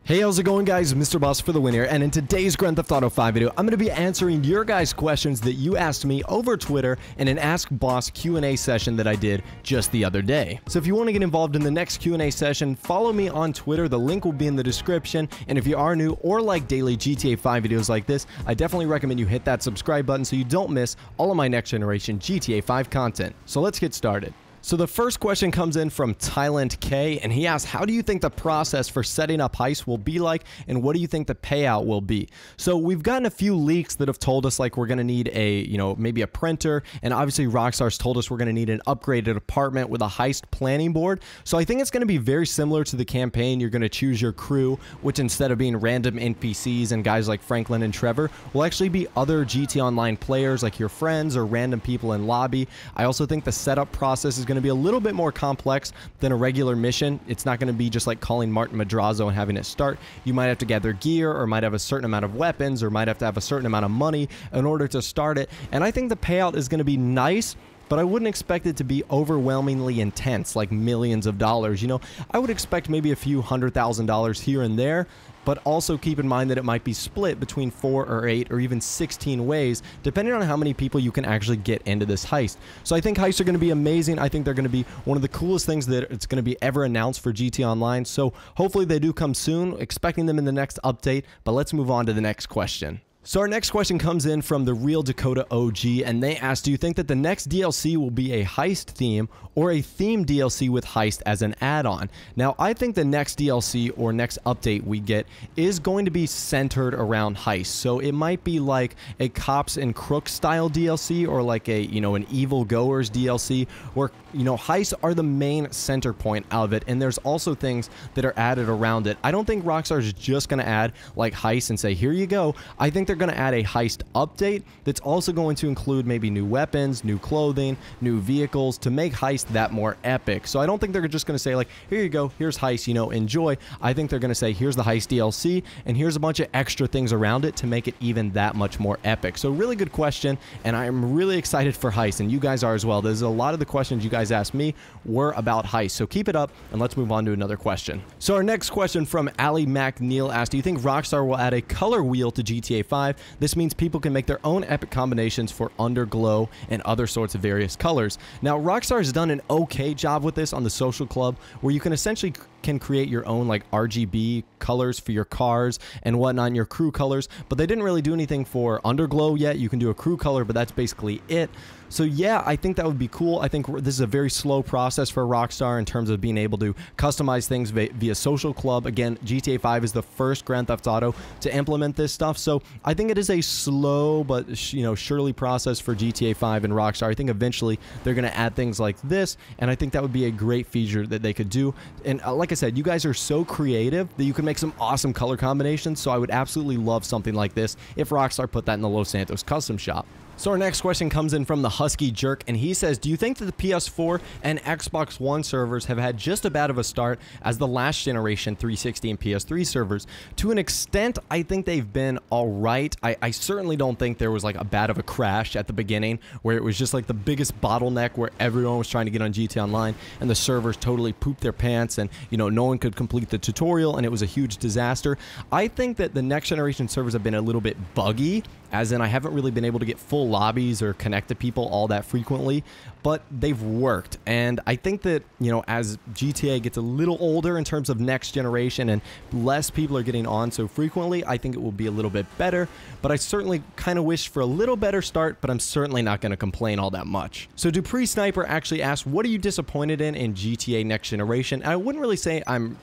Hey, how's it going, guys? Mr. Boss for the win here, and in today's Grand Theft Auto 5 video, I'm going to be answering your guys' questions that you asked me over Twitter in an Ask Boss Q&A session that I did just the other day. So if you want to get involved in the next Q&A session, follow me on Twitter. The link will be in the description, and if you are new or like daily GTA 5 videos like this, I definitely recommend you hit that subscribe button so you don't miss all of my next generation GTA 5 content. So let's get started. So the first question comes in from Thailand K, and he asks, how do you think the process for setting up Heist will be like, and what do you think the payout will be? So we've gotten a few leaks that have told us like we're going to need a, maybe a printer, and obviously Rockstar's told us we're going to need an upgraded apartment with a Heist planning board. So I think it's going to be very similar to the campaign. You're going to choose your crew, which instead of being random NPCs and guys like Franklin and Trevor, will actually be other GTA Online players like your friends or random people in lobby. I also think the setup process is going to be a little bit more complex than a regular mission. It's not going to be just like calling Martin Madrazo and having it start. You might have to gather gear, or might have a certain amount of weapons, or might have to have a certain amount of money in order to start it. And I think the payout is going to be nice, but I wouldn't expect it to be overwhelmingly intense, like millions of dollars. I would expect maybe a few $100,000 here and there, but also keep in mind that it might be split between 4 or 8 or even 16 ways, depending on how many people you can actually get into this heist. So I think heists are going to be amazing. I think they're going to be one of the coolest things that it's going to be ever announced for GTA Online. So hopefully they do come soon, expecting them in the next update, but let's move on to the next question. So our next question comes in from the Real Dakota OG, and they asked, do you think that the next DLC will be a Heist theme or a theme DLC with Heist as an add-on? Now, I think the next DLC or next update we get is going to be centered around Heist. So it might be like a Cops and Crooks style DLC, or like a, an Evil Goers DLC, where, Heists are the main center point of it, and there's also things that are added around it. I don't think Rockstar is just going to add like Heist and say, here you go. I think they're going to add a Heist update that's also going to include maybe new weapons, new clothing, new vehicles to make Heist that more epic. So I don't think they're just going to say like, here you go, here's Heist, enjoy. I think they're going to say, here's the Heist DLC, and here's a bunch of extra things around it to make it even that much more epic. So really good question, and I'm really excited for Heist, and you guys are as well. There's a lot of the questions you guys asked me were about Heist, so keep it up, and let's move on to another question. So our next question from Ali McNeil asked, do you think Rockstar will add a color wheel to GTA 5? This means people can make their own epic combinations for underglow and other sorts of various colors. Now, Rockstar has done an okay job with this on the Social Club, where you can essentially create your own like RGB colors for your cars and whatnot, and your crew colors, but they didn't really do anything for underglow yet. You can do a crew color, but that's basically it. So yeah, I think that would be cool. I think this is a very slow process for Rockstar in terms of being able to customize things via Social Club. Again, GTA 5 is the first Grand Theft Auto to implement this stuff, so I think it is a slow but surely process for GTA 5 and Rockstar. I think eventually they're going to add things like this, and I think that would be a great feature that they could do. And like I said, you guys are so creative that you can make some awesome color combinations, so I would absolutely love something like this if Rockstar put that in the Los Santos custom shop. So our next question comes in from the Husky Jerk, and he says, do you think that the PS4 and Xbox One servers have had just as bad of a start as the last generation 360 and PS3 servers? To an extent, I think they've been all right. I certainly don't think there was like a bad of a crash at the beginning where it was just like the biggest bottleneck where everyone was trying to get on GTA Online and the servers totally pooped their pants, and no one could complete the tutorial and it was a huge disaster. I think that the next generation servers have been a little bit buggy, as in I haven't really been able to get full lobbies or connect to people all that frequently, but they've worked. And I think that, as GTA gets a little older in terms of next generation and less people are getting on so frequently, I think it will be a little bit better, but I certainly kind of wish for a little better start, but I'm certainly not going to complain all that much. So Dupree Sniper actually asked, what are you disappointed in GTA Next Generation? I wouldn't really say I'm,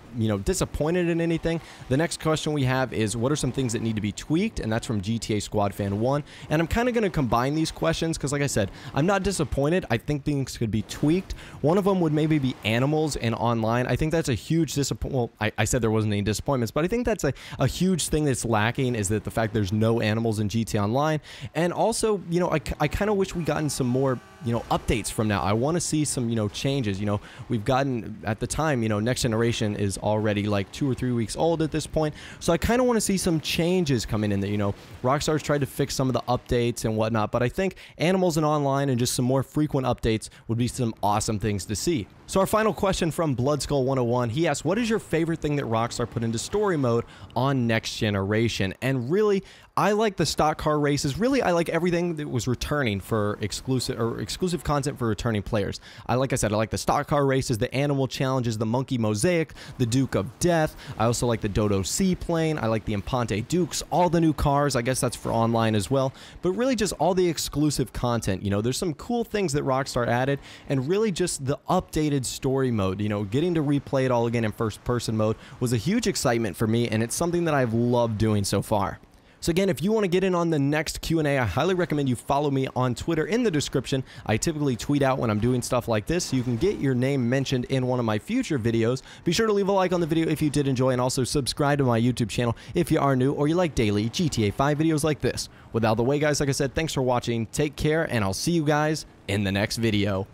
disappointed in anything. The next question we have is, what are some things that need to be tweaked? And that's from GTA Squad Fan 1. And I'm kind of going to combine these questions because, like I said, I'm not disappointed. I think things could be tweaked. One of them would maybe be animals in online. I think that's a huge disappointment. Well, I said there wasn't any disappointments, but I think that's a huge thing that's lacking, is that the fact there's no animals in GTA Online. And also, I kind of wish we gotten some more updates from now. I want to see some, changes. We've gotten, at the time, next generation is already like 2 or 3 weeks old at this point. So I kind of want to see some changes coming in there. Rockstar's tried to fix some of the updates and whatnot, but I think Animals and Online and just some more frequent updates would be some awesome things to see. So our final question from Bloodskull101, he asks, what is your favorite thing that Rockstar put into story mode on next generation? And really, I like the stock car races. Really, I like everything that was returning for exclusive content for returning players. Like I said, I like the stock car races, the animal challenges, the monkey mosaic, the Duke of Death. I also like the Dodo Seaplane. I like the Impante Dukes, all the new cars. I guess that's for online as well. But really just all the exclusive content. There's some cool things that Rockstar added, and really just the updated story mode. Getting to replay it all again in first-person mode was a huge excitement for me, and it's something that I've loved doing so far. So again, if you want to get in on the next Q&A, I highly recommend you follow me on Twitter in the description. I typically tweet out when I'm doing stuff like this, so you can get your name mentioned in one of my future videos. Be sure to leave a like on the video if you did enjoy, and also subscribe to my YouTube channel if you are new or you like daily GTA 5 videos like this. With out of the way, guys, like I said, thanks for watching, take care, and I'll see you guys in the next video.